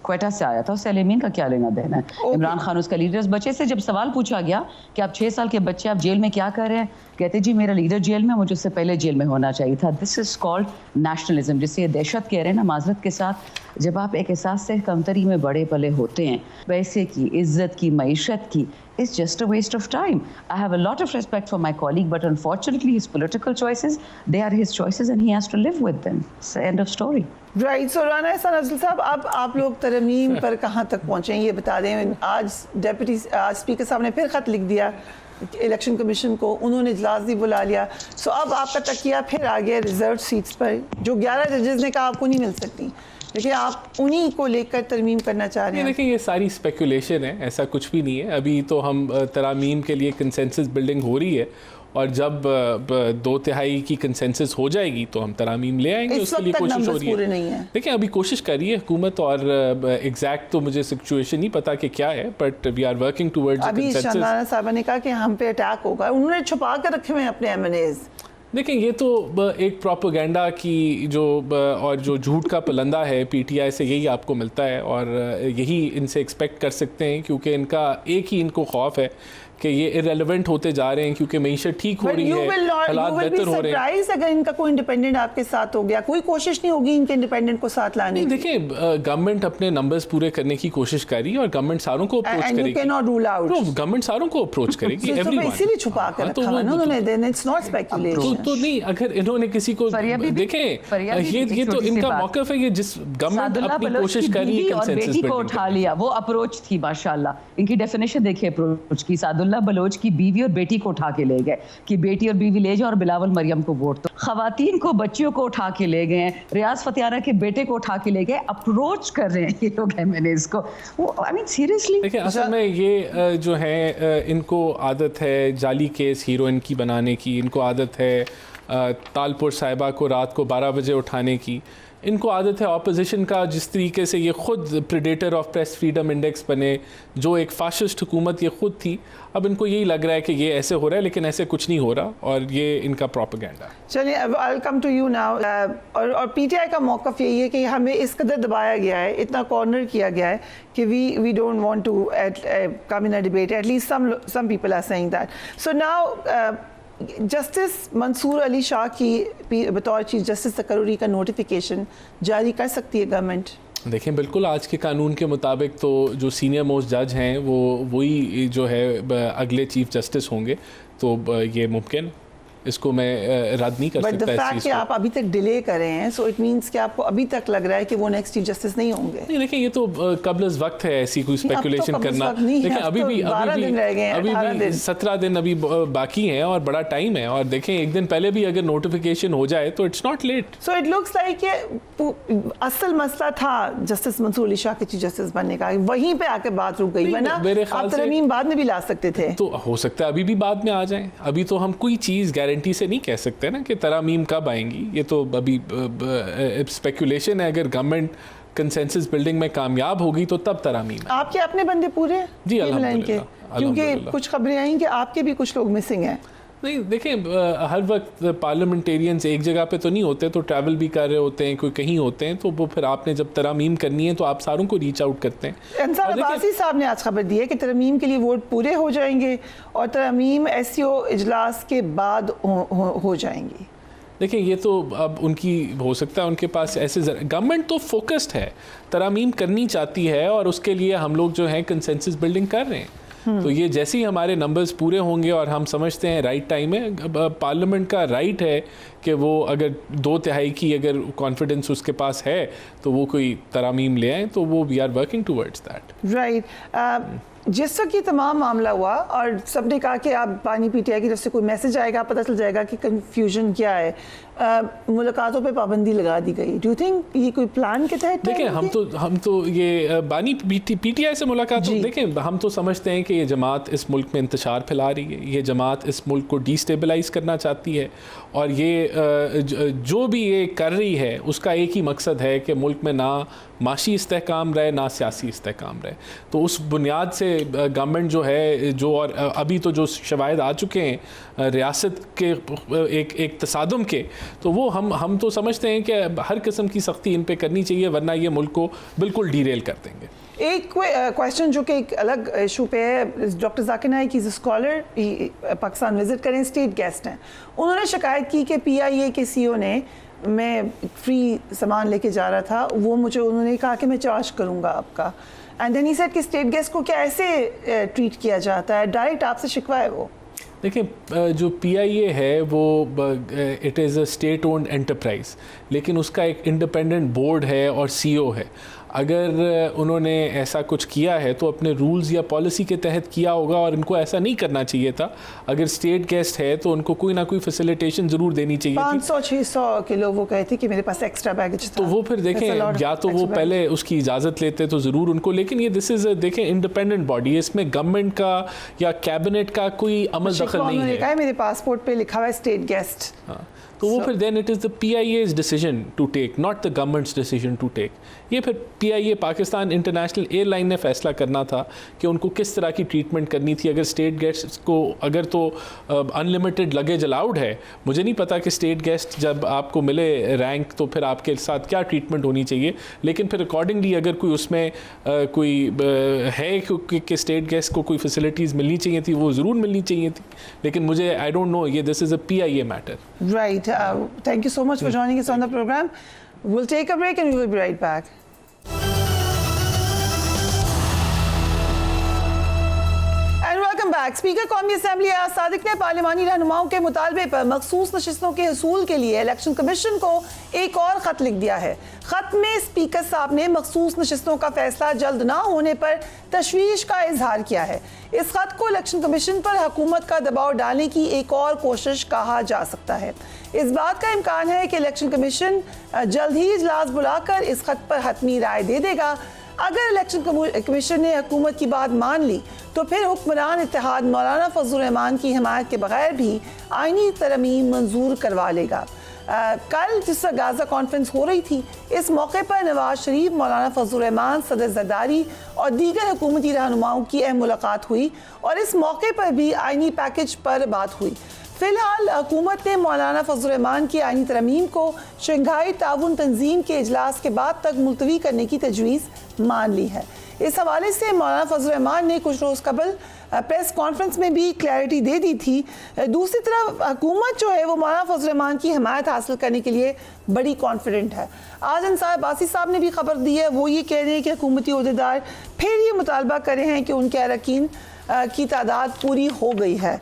S3: क्वेटा से आया था, उससे अली अमीन का क्या लेना देना है? इमरान खान उसका लीडर। उस बच्चे से जब सवाल पूछा गया कि आप 6 साल के बच्चे आप जेल में क्या कर रहे हैं, कहते जी मेरा लीडर जेल में, मुझे उससे पहले जेल में होना चाहिए था। दिस इज कॉल्ड नेशनलिज्म, जिसे ये दहशत कह रहे हैं ना, माजरत के साथ। जब आप एक एहसास से कमतरी में बड़े पले होते हैं, पैसे की, इज्जत की, मईशत की, it's just a waste of time. I have a lot of respect for my colleague, but unfortunately his political choices, they are his choices and he has to live with them. It's the end of story.
S1: Right. So Rana Ehsan Afzal साहब, अब आप लोग तरमीम पर कहाँ तक पहुँचे ये बता दें। आज स्पीकर साहब ने फिर ख़त लिख दिया इलेक्शन कमीशन को, उन्होंने इजलास भी बुला लिया। सो अब आपका तकिया फिर आ गया रिजर्व सीट्स पर, जो 11 जजेस ने कहा आपको नहीं मिल सकती, लेकिन आप उन्हीं को लेकर तरमीम करना चाह रहे हैं।
S4: देखिए, ये सारी स्पेकुलेशन है, ऐसा कुछ भी नहीं है। अभी तो हम तरामीम के लिए कंसेंसस बिल्डिंग हो रही है, और जब 2/3 की कंसेंसस हो जाएगी तो हम तरामीम ले आएंगे। उसके लिए कोशिश हो रही है। देखिए, अभी कोशिश कर रही है हुकूमत, और एग्जैक्ट तो मुझे सिचुएशन नहीं पता कि क्या है, but we are working towards
S1: अभी शाहनारा साहबा ने कहा कि हम पे अटैक होगा, उन्होंने छुपा कर रखे हुए हैं अपने MNAs।
S4: देखें, ये तो एक प्रोपेगेंडा की और जो झूठ का पलंदा है PTI से, यही आपको मिलता है, और यही इनसे एक्सपेक्ट कर सकते हैं, क्योंकि इनका एक ही इनको खौफ है कि ये इरेलेवेंट होते जा रहे हैं, क्योंकि मईशत ठीक हो रही है, हालात बेहतर हो रहे हैं।
S1: अगर इनका कोई इंडिपेंडेंट आपके साथ हो गया, कोई कोशिश नहीं होगी इनके इंडिपेंडेंट को साथ लाने की?
S4: देखिए, गवर्नमेंट अपने नंबर्स पूरे करने की कोशिश कर रही है, और गवर्नमेंट सारों को अप्रोच करेगी। गवर्नमेंट सारों को अप्रोच करेगी, एवरीवन।
S1: इसीलिए छुपा कर रखा है ना उन्होंने, इट्स नॉट स्पेकुलेशन।
S4: तो नहीं, अगर इन्होंने किसी को देखें, ये तो इनका मौक़िफ़ है, ये जिस गवर्नमेंट अपनी कोशिश कर रही है कंसेंसस
S3: बेटी को उठा लिया, वो अप्रोच थी माशाल्लाह। इनकी डेफिनेशन देखिए अप्रोच की, सादुल्लाह बलोच की बीवी और बेटी को उठा के ले गए कि बेटी और बीवी ले जाओ और बिलावल मरियम को वोट दो। खवातीन को, बच्चियों को उठा के ले गए, रियाज फतियाना के बेटे को उठा के ले गए, अप्रोच कर रहे हैं ये लोग MNAs को। I mean seriously.
S4: देखिए, असल में ये जो है, इनको आदत है जाली केस हीरोइन की बनाने की, इनको आदत है तालपुर साहिबा को रात को 12 बजे उठाने की, इनको आदत है ऑपोजिशन का, जिस तरीके से ये खुद predator of press freedom index बने, जो एक फाशिस्ट हुकूमत ये खुद थी। अब इनको यही लग रहा है कि ये ऐसे हो रहा है, लेकिन ऐसे कुछ नहीं हो रहा, और ये इनका प्रोपेगेंडा।
S1: चलिए, अब I will come to you now. और PTI का मौक़िफ़ यही है कि हमें इस कदर दबाया गया है, इतना कॉर्नर किया गया है कि we don't want to come in a debate, at least some people are saying that. So now justice Mansoor Ali Shah की बतौर चीफ जस्टिस तकर्री का नोटिफिकेशन जारी कर सकती है गवर्नमेंट?
S4: देखें, बिल्कुल आज के कानून के मुताबिक तो जो सीनियर मोस्ट जज हैं वही जो है अगले चीफ जस्टिस होंगे, तो ये मुमकिन, इसको मैं रद्द नहीं कर सकता।
S1: बट द फैक्ट कि आप अभी तक डिले कर रहे हैं, सो इट मींस कि आपको अभी तक लग रहा है कि वो नेक्स्ट चीफ जस्टिस नहीं होंगे।
S4: नहीं, देखिए, ये तो कबल वक्त है ऐसी कोई स्पेकुलेशन करना। देखिए, अभी भी 17 दिन अभी बाकी हैं, और बड़ा टाइम है, और देखें, एक दिन पहले भी अगर नोटिफिकेशन हो जाए तो it's not let.
S1: So it looks like असल मसला था जस्टिस मंसूर अली शाह के चीफ जस्टिस बनने का, वहीं पे आके बात रुक गई, वरना आप तरमीम बाद में भी ला सकते थे।
S4: तो हो सकता है अभी भी बाद में आ जाए। अभी तो हम कोई चीज़ गारंटी से नहीं कह सकते ना कि तरामीम कब आएंगी, ये तो अभी स्पेकुलेशन है। अगर गवर्नमेंट कंसेंसस बिल्डिंग में कामयाब होगी तो तब तरामीम।
S1: आपके अपने बंदे पूरे हैं
S4: जी, अल्हम्दुलिल्लाह,
S1: क्योंकि कुछ खबरें आई कि आपके भी कुछ लोग मिसिंग हैं।
S4: नहीं, देखें, हर वक्त पार्लियामेंटेरियंस एक जगह पे तो नहीं होते, तो ट्रैवल भी कर रहे होते हैं, कोई कहीं होते हैं, तो वो फिर आपने जब तरमीम करनी है तो आप सारों को रीच आउट करते हैं।
S1: अंसार अब्बासी साहब ने आज खबर दी है कि तरमीम के लिए वोट पूरे हो जाएंगे और तरमीम SCO इजलास के बाद हो जाएंगी।
S4: देखिए, ये तो अब उनकी हो सकता है, उनके पास ऐसे गवर्नमेंट तो फोकस्ड है, तरमीम करनी चाहती है, और उसके लिए हम लोग जो है कंसेंसस बिल्डिंग कर रहे हैं। तो ये जैसे ही हमारे नंबर्स पूरे होंगे और हम समझते हैं राइट टाइम है, पार्लियामेंट का राइट है कि वो अगर 2/3 की अगर कॉन्फिडेंस उसके पास है तो वो कोई तरामीम ले आए, तो वो we are working towards that.
S1: Right. जिस वक्त ये तमाम मामला हुआ और सबने कहा कि आप बानी पीटीआई की तरफ से कोई मैसेज आएगा, पता चल जाएगा कि कन्फ्यूजन क्या है, मुलाकातों पे पाबंदी लगा दी गई। डू यू थिंक ये कोई प्लान के तहत?
S4: देखें, हम तो ये बानी पीटीआई से मुलाकात, देखें हम तो समझते हैं कि ये जमात इस मुल्क में इंतशार फैला रही है, ये जमात इस मुल्क को डिस्टेबलाइज करना चाहती है, और ये जो भी ये कर रही है उसका एक ही मकसद है कि मुल्क में ना माशी इस्तेहकाम रहे ना सियासी इस्तेहकाम रहे। तो उस बुनियाद से गवर्नमेंट जो है, जो और अभी तो जो शवाहिद आ चुके हैं रियासत के एक तसादुम के, तो वो हम तो समझते हैं कि हर किस्म की सख्ती इन पे करनी चाहिए, वरना ये मुल्क को बिल्कुल डीरेल कर देंगे।
S1: एक क्वेश्चन जो कि एक अलग इशू पे है, doctor Zakir Naik is scholar, Pakistan visit करें, स्टेट गेस्ट हैं, उन्होंने शिकायत की कि PIA के CEO ने, मैं फ्री सामान लेके जा रहा था, वो मुझे उन्होंने कहा कि मैं चार्ज करूँगा आपका, एंड देन ही सेड कि स्टेट गेस्ट को क्या ऐसे ट्रीट किया जाता है, डायरेक्ट आपसे शिकवा है वो।
S4: देखिए, जो PIA है वो it is a state owned enterprise, लेकिन उसका एक इंडिपेंडेंट बोर्ड है और CEO है। अगर उन्होंने ऐसा कुछ किया है तो अपने रूल्स या पॉलिसी के तहत किया होगा, और इनको ऐसा नहीं करना चाहिए था। अगर स्टेट गेस्ट है तो उनको कोई ना कोई फैसिलिटेशन ज़रूर देनी चाहिए।
S1: 500-600 किलो वो कहे थे कि मेरे पास एक्स्ट्रा बैगेज था,
S4: तो वो फिर देखें, या तो वो पहले उसकी इजाज़त लेते तो ज़रूर उनको, लेकिन ये दिस इज़ देखें इंडिपेंडेंट बॉडी, इसमें गवर्नमेंट का या कैबिनेट का कोई अमल दखल नहीं है।
S1: मेरे पासपोर्ट पे लिखा हुआ है स्टेट गेस्ट,
S4: तो वो फिर then it is the PIA's decision to take, not the government's decision to take. ये फिर PIA पाकिस्तान इंटरनेशनल एयरलाइन ने फैसला करना था कि उनको किस तरह की ट्रीटमेंट करनी थी। अगर स्टेट गेस्ट को, अगर तो अनलिमिटेड लगेज अलाउड है, मुझे नहीं पता कि स्टेट गेस्ट जब आपको मिले रैंक तो फिर आपके साथ क्या ट्रीटमेंट होनी चाहिए, लेकिन फिर अकॉर्डिंगली अगर कोई उसमें कोई है कि स्टेट गेस्ट को कोई फैसिलिटीज़ मिलनी चाहिए थी, वो ज़रूर मिलनी चाहिए थी, लेकिन मुझे आई डोंट नो, ये this is a PIA matter.
S1: Right. Thank you so much for joining us on the program. We'll take a break and we will be right back. And welcome back. Speaker कौमी assembly Ayaz Sadiq ने पार्लिमानी रहनुमाओं के मुतालबे पर मखसूस नशिस्तों के हसूल के लिए election commission को एक और ख़त लिख दिया है। ख़त में स्पीकर साहब ने मखसूस नशिस्तों का फैसला जल्द ना होने पर तशवीश का इजहार किया है। इस ख़त को इलेक्शन कमीशन पर हुकूमत का दबाव डालने की एक और कोशिश कहा जा सकता है। इस बात का इम्कान है कि इलेक्शन कमीशन जल्द ही इजलास बुलाकर इस ख़त पर हतमी राय दे देगा। अगर इलेक्शन कमीशन ने हुकूमत की बात मान ली तो फिर हुक्मरान इत्तेहाद मौलाना फजल रहमान की हिमायत के बगैर भी आईनी तरमीम मंजूर करवा लेगा। कल जिस गाज़ा कॉन्फ्रेंस हो रही थी, इस मौके पर नवाज शरीफ, मौलाना फजल रहमान, सदर जरदारी और दीगर हुकूमती रहनुमाओं की अहम मुलाकात हुई और इस मौके पर भी आईनी पैकेज पर बात हुई। फिलहाल हुकूमत ने मौलाना फजल रहमान की आईनी तरमीम को शंघाई ताउन तंजीम के इजलास के बाद तक मुलतवी करने की तजवीज़ मान ली है। इस हवाले से मौलाना फजल रहमान ने कुछ रोज़ कबल प्रेस कॉन्फ्रेंस में भी क्लैरिटी दे दी थी। दूसरी तरफ हुकूमत जो है वो मौलाना फजल रहमान की हिमायत हासिल करने के लिए बड़ी कॉन्फिडेंट है। आज अंसार अब्बासी साहब ने भी खबर दी है, वो ये कह रहे हैं कि हुकूमती ओहदेदार फिर ये मुतालबा कर रहे हैं कि उनके अरकान की तादाद पूरी हो गई है।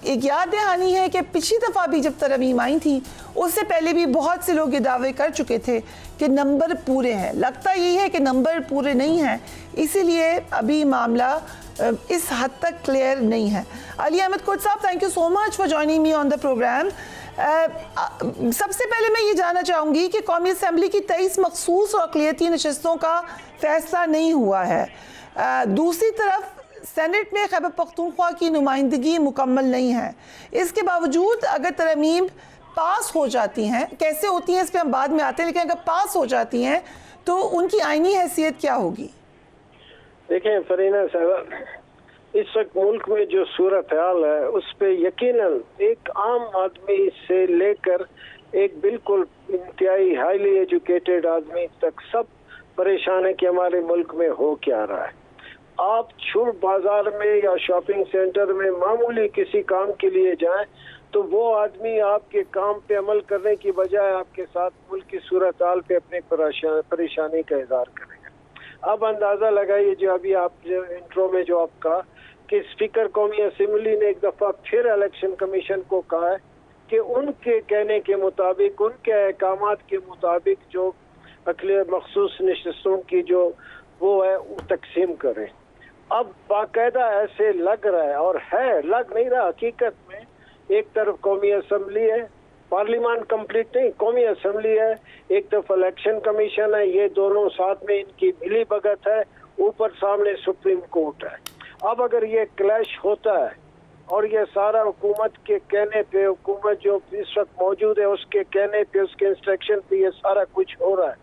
S1: एक याद दहानी है कि पिछली दफ़ा भी जब तरमीम आई थी, उससे पहले भी बहुत से लोग ये दावे कर चुके थे कि नंबर पूरे हैं। लगता यही है कि नंबर पूरे नहीं हैं, इसीलिए अभी मामला इस हद तक क्लियर नहीं है। अली अहमद कोट साहब, thank you so much for joining me on the program. सबसे पहले मैं ये जानना चाहूँगी कि कौमी असम्बली की 23 मखसूस और अक़लियती नशिस्तों का फैसला नहीं हुआ है। दूसरी तरफ सेनेट में खैबर पख्तूनख्वा की नुमाइंदगी मुकम्मल नहीं है। इसके बावजूद अगर तरमीम पास हो जाती हैं, कैसे होती हैं इस पर हम बाद में आते हैं, लेकिन अगर पास हो जाती हैं तो उनकी आईनी हैसियत क्या होगी?
S5: देखें फरीना साहब, इस वक्त मुल्क में जो सूरत हाल है उस पर यकीनन एक आम आदमी से लेकर एक बिल्कुल इंतहाई हाईली एजुकेटेड आदमी तक सब परेशान है कि हमारे मुल्क में हो क्या रहा है। आप छुप बाजार में या शॉपिंग सेंटर में मामूली किसी काम के लिए जाएं तो वो आदमी आपके काम पे अमल करने की बजाय आपके साथ मुल्क की सूरत हाल पे अपनी परेशानी का इजहार करेगा। अब अंदाज़ा लगाइए, जो अभी आप जो इंट्रो में जो आप कहा कि स्पीकर कौमी असम्बली ने एक दफ़ा फिर इलेक्शन कमीशन को कहा है कि उनके कहने के मुताबिक, उनके अहकामात के मुताबिक जो मखसूस नशिस्तों की जो वो है वो तकसीम करें। اب باقاعدہ ایسے لگ رہا ہے اور ہے, لگ نہیں رہا حقیقت میں. ایک طرف قومی اسمبلی ہے, پارلیمان کمپلیٹ نہیں, قومی اسمبلی ہے, ایک طرف الیکشن کمیشن ہے, یہ دونوں ساتھ میں ان کی ملی بھگت ہے, اوپر سامنے سپریم کورٹ ہے. اب اگر یہ کلیش ہوتا ہے اور یہ سارا حکومت کے کہنے پہ, حکومت جو اس وقت موجود ہے اس کے کہنے پہ, اس کے انسٹرکشن پہ یہ سارا کچھ ہو رہا ہے,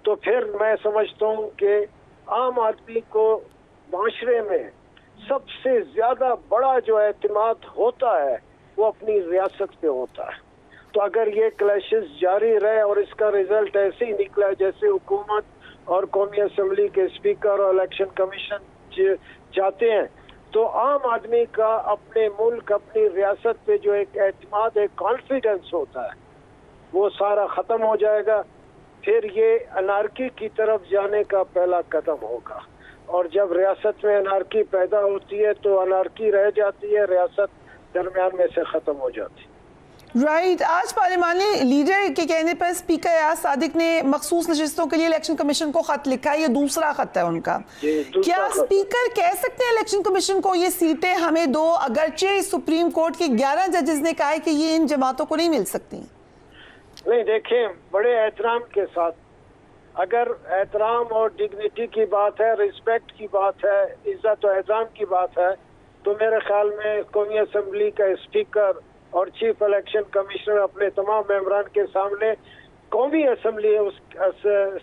S5: تو پھر میں سمجھتا ہوں کہ عام آدمی کو معاشرے میں سب سے زیادہ بڑا جو اعتماد ہوتا ہے وہ اپنی ریاست پہ ہوتا ہے. تو اگر یہ کلیشز جاری رہے اور اس کا رزلٹ ایسے ہی نکلا جیسے حکومت اور قومی اسمبلی کے اسپیکر اور الیکشن کمیشن چاہتے ہیں, تو عام آدمی کا اپنے ملک, اپنی ریاست پہ جو ایک اعتماد, ایک کانفیڈنس ہوتا ہے, وہ سارا ختم ہو جائے گا. پھر یہ انارکی کی طرف جانے کا پہلا قدم ہوگا, اور جب ریاست میں انارکی پیدا ہوتی ہے تو انارکی رہ جاتی ہے, ریاست درمیان میں سے ختم ہو جاتی ہے.
S1: رائٹ. آج پارلیمانی لیڈر کے کہنے پر اسپیکر ایاز صادق نے مخصوص نشستوں کے لیے الیکشن کمیشن کو خط لکھا ہے, یہ دوسرا خط ہے ان کا. کیا اسپیکر کہہ سکتے ہیں الیکشن کمیشن کو یہ سیٹیں ہمیں دو, اگرچہ سپریم کورٹ کے 11 ججز نے کہا ہے کہ یہ ان جماعتوں کو نہیں مل سکتی؟
S5: نہیں, دیکھیں بڑے احترام کے ساتھ, اگر احترام اور ڈگنیٹی کی بات ہے, رسپیکٹ کی بات ہے, عزت و احترام کی بات ہے, تو میرے خیال میں قومی اسمبلی کا اسپیکر اور چیف الیکشن کمشنر اپنے تمام ممبران کے سامنے, قومی اسمبلی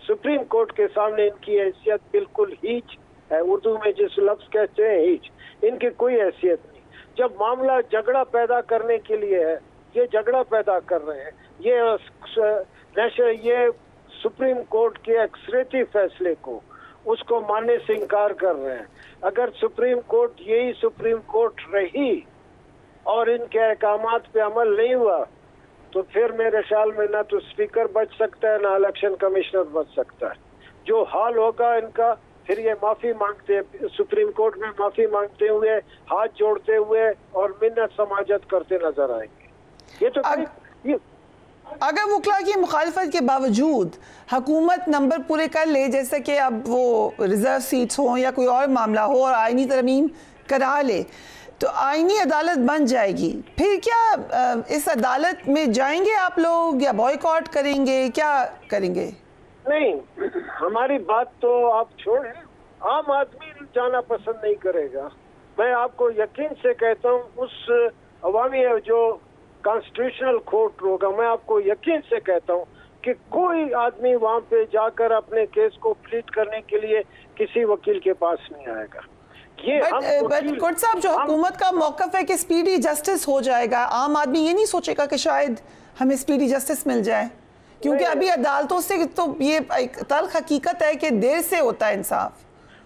S5: سپریم کورٹ کے سامنے ان کی حیثیت بالکل ہیچ ہے. اردو میں جس لفظ کہتے ہیں ہیچ, ان کی کوئی حیثیت نہیں. جب معاملہ جھگڑا پیدا کرنے کے لیے ہے, یہ جھگڑا پیدا کر رہے ہیں, یہ سپریم کورٹ کے ایکسریٹو فیصلے کو, اس کو ماننے سے انکار کر رہے ہیں. اگر سپریم کورٹ یہی سپریم کورٹ رہی اور ان کے احکامات پہ عمل نہیں ہوا, تو پھر میرے خیال میں نہ تو اسپیکر بچ سکتا ہے, نہ الیکشن کمشنر بچ سکتا ہے. جو حال ہوگا ان کا, پھر یہ معافی مانگتے, سپریم کورٹ میں معافی مانگتے ہوئے, ہاتھ جوڑتے ہوئے اور منت سماجت کرتے نظر آئیں گے. یہ تو
S1: اگر وکلا کی مخالفت کے باوجود حکومت نمبر پورے کر لے, جیسے کہ اب وہ ریزرو سیٹس ہوں یا کوئی اور معاملہ ہو, اور آئینی ترمیم کرا لے, تو آئینی عدالت بن جائے گی, پھر کیا اس عدالت میں جائیں گے آپ لوگ یا بائیکاٹ کریں گے, کیا کریں گے؟
S5: نہیں, ہماری بات تو آپ چھوڑیں, عام آدمی جانا پسند نہیں کرے گا. میں آپ کو یقین سے کہتا ہوں, اس عوامی جو کانسٹیٹیوشنل کورٹ ہوگا, میں آپ کو یقین سے کہتا ہوں کہ کوئی آدمی وہاں پہ جا کر اپنے کیس کو پلیٹ کرنے کے لیے کسی وکیل کے پاس نہیں آئے گا.
S1: کوٹ صاحب, جو حکومت کا موقف ہے کہ سپیڈی جسٹس ہو جائے گا, عام آدمی یہ نہیں سوچے گا کہ شاید ہمیں سپیڈی جسٹس مل جائے, کیونکہ ابھی عدالتوں سے تو یہ ایک تلخ حقیقت ہے کہ دیر سے ہوتا ہے انصاف.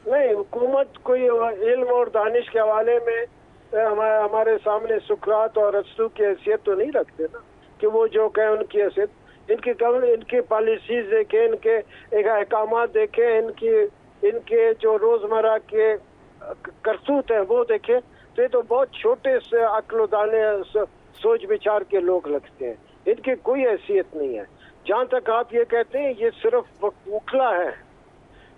S5: نہیں, حکومت کوئی علم اور دانش کے حوالے میں ہمارے سامنے سقراط اور ارسطو کی حیثیت تو نہیں رکھتے نا, کہ وہ جو کہیں ان کی حیثیت, ان کی پالیسیز دیکھیں, ان کے احکامات دیکھیں, ان کے جو روزمرہ کے کرتوت ہیں وہ دیکھیں, تو یہ تو بہت چھوٹے سے عقل و دانے سوچ بچار کے لوگ لگتے ہیں, ان کی کوئی حیثیت نہیں ہے. جہاں تک آپ یہ کہتے ہیں یہ صرف وکلا ہے,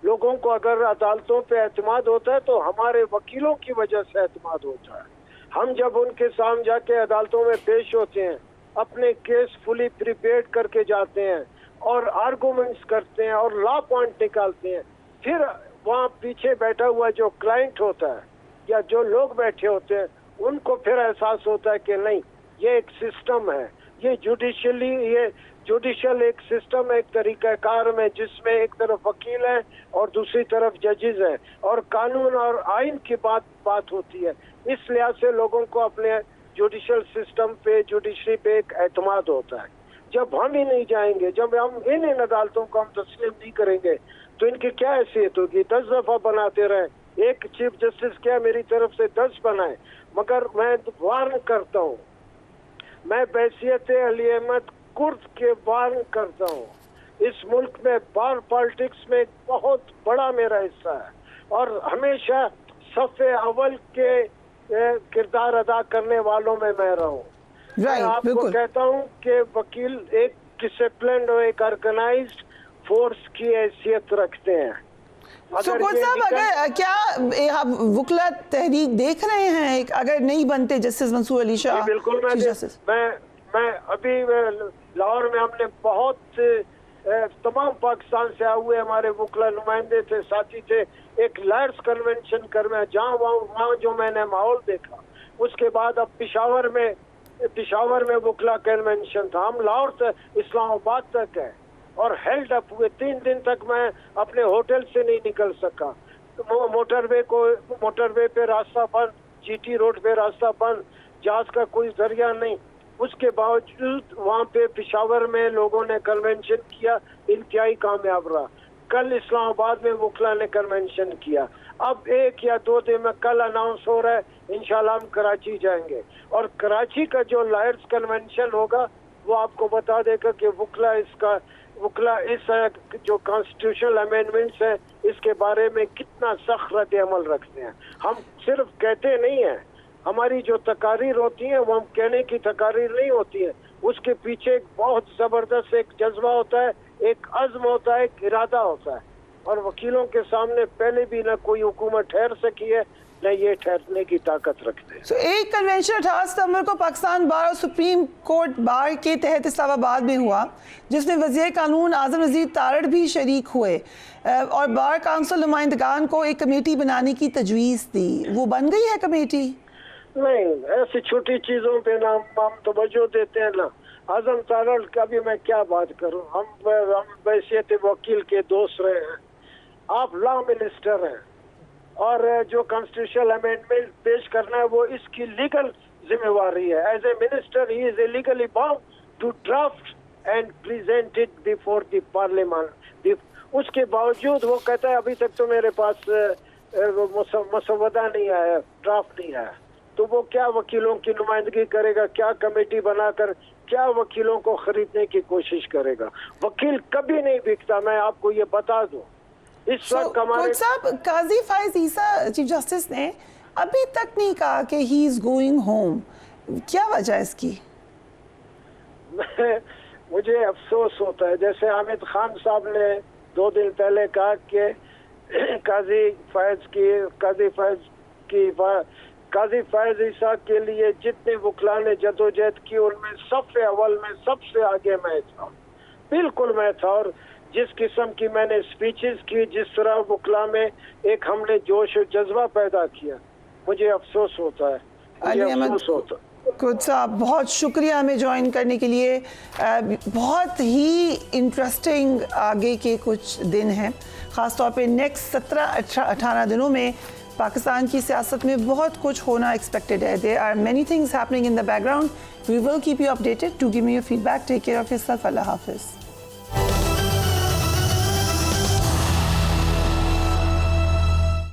S5: لوگوں کو اگر عدالتوں پہ اعتماد ہوتا ہے تو ہمارے وکیلوں کی وجہ سے اعتماد ہوتا ہے. ہم جب ان کے سامنے جا کے عدالتوں میں پیش ہوتے ہیں, اپنے کیس فلی پریپیئرڈ کر کے جاتے ہیں اور آرگومنٹس کرتے ہیں اور لا پوائنٹ نکالتے ہیں, پھر وہاں پیچھے بیٹھا ہوا جو کلائنٹ ہوتا ہے یا جو لوگ بیٹھے ہوتے ہیں, ان کو پھر احساس ہوتا ہے کہ نہیں, یہ ایک سسٹم ہے, یہ جوڈیشل ایک سسٹم, ایک طریقہ کار میں جس میں ایک طرف وکیل ہیں اور دوسری طرف ججز ہیں, اور قانون اور آئین کی بات ہوتی ہے. اس لحاظ سے لوگوں کو اپنے جوڈیشل سسٹم پہ, جوڈیشری پہ ایک اعتماد ہوتا ہے. جب ہم ہی نہیں جائیں گے, جب ہم ان عدالتوں کو ہم تسلیم نہیں کریں گے, تو ان کی کیا حیثیت ہوگی؟ 10 دفعہ بناتے رہیں, ایک چیف جسٹس کیا میری طرف سے 10 بنائے. مگر میں وارن کرتا ہوں, میں بحیثیت علی احمد کرد کے وارن کرتا ہوں, اس ملک میں بار پالیٹکس میں بہت بڑا میرا حصہ ہے, اور ہمیشہ صف اول کے کردار ادا کرنے والوں میں میں رہا ہوں. میں آپ کو کہتا ہوں کہ وکیل ایک ڈسپلنڈ اور ایک آرگنائزڈ فورس کی حیثیت رکھتے ہیں,
S1: कोच
S5: ये
S1: साहब,
S5: निकल-
S1: अगर क्या आप वकला तहरीक देख रहे हैं अगर नहीं बनते जस्टिस मंसूर अली शाह?
S5: जी, बिल्कुल।
S1: चीफ जस्टिस
S5: मैं अभी लाहौर में हमने बहुत तमाम पाकिस्तान से आए हुए हमारे वकला नुमाइंदे थे, साथी थे, एक लॉयर्स कन्वेंशन कर में जहाँ वहाँ जो मैंने माहौल देखा, उसके बाद अब पेशावर में वकला कन्वेंशन था। हम लाहौर से इस्लामाबाद तक है और हेल्ड अप हुए 3 दिन तक। मैं अपने होटल से नहीं निकल सका। मोटरवे पे रास्ता बंद, जीटी रोड पे रास्ता बंद, जहाज का कोई जरिया नहीं। उसके बावजूद वहाँ पे पेशावर में लोगों ने कन्वेंशन किया, इंतहाई कामयाब रहा। कल इस्लामाबाद में वकला ने कन्वेंशन किया। अब 1 या 2 दिन में कल अनाउंस हो रहा है, इंशाल्लाह हम कराची जाएंगे और कराची का जो लॉयर्स कन्वेंशन होगा वो आपको बता देगा कि वकला इस जो कॉन्स्टिट्यूशनल अमेंडमेंट्स है इसके बारे में कितना सख्त रद्द अमल रखते हैं। हम सिर्फ कहते नहीं हैं, हमारी जो तकारीर होती हैं वो हम कहने की तकारीर नहीं होती है, उसके पीछे एक बहुत जबरदस्त एक जज्बा होता है, एक अज़्म होता है, एक इरादा होता है। और वकीलों के सामने पहले भी ना कोई हुकूमत ठहर सकी है, न ये ठहरने की ताकत रखते हैं।
S1: एक कन्वेंशन 18 सितंबर को पाकिस्तान बार और सुप्रीम कोर्ट बार के तहत इस्लामाबाद में हुआ, जिसमें वज़ीर कानून आज़म नज़ीर तारड़ भी शरीक हुए और बार काउंसिल नुमाइंदगान को एक कमेटी बनाने की तजवीज़ दी। वो बन गई है कमेटी?
S5: नहीं, ऐसी छोटी चीजों पे ना हम तवज्जो देते हैं ना। आज़म तारड़ का भी मैं क्या बात करूं, हम बैसियत वकील के दोस्त रहे हैं, आप लॉ मिनिस्टर हैं और जो कॉन्स्टिट्यूशनल अमेंडमेंट पेश करना है वो इसकी लीगल जिम्मेवारी है। As a minister he is legally bound to draft and present it before the parliament. उसके बावजूद वो कहता है अभी तक तो मेरे पास मसवदा नहीं आया, ड्राफ्ट नहीं आया। तो वो क्या वकीलों की नुमाइंदगी करेगा, क्या कमेटी बनाकर क्या वकीलों को खरीदने की कोशिश करेगा? वकील कभी नहीं बिकता, मैं आपको ये बता दूं। इस वक्त हमारे
S1: कोच साहब, काजी फायज ईसा चीफ जस्टिस ने अभी तक नहीं कहा कि ही इज गोइंग होम, क्या वजह है इसकी?
S5: मुझे अफसोस होता है, जैसे हामिद खान साहब ने 2 दिन पहले कहा कि काजी फायज ईसा के लिए जितने वकला ने जदोजहद की उनमें सबसे अव्वल में सबसे आगे मैं था, बिल्कुल मैं था। और जिस किस्म की मैंने स्पीचेस की, जिस तरह वकला में एक हमने जोश और जज्बा पैदा किया, मुझे अफसोस होता है, मुझे अफसोस होता है।
S1: कोच साहब, बहुत शुक्रिया हमें ज्वाइन करने के लिए। बहुत ही इंटरेस्टिंग आगे के कुछ दिन हैं, ख़ास तौर पे नेक्स्ट 17-18 दिनों में पाकिस्तान की सियासत में बहुत कुछ होना एक्सपेक्टेड है। There are many things happening in the background. We will keep you updated. Do give me your feedback. Take care of yourself. Allah हाफिज़.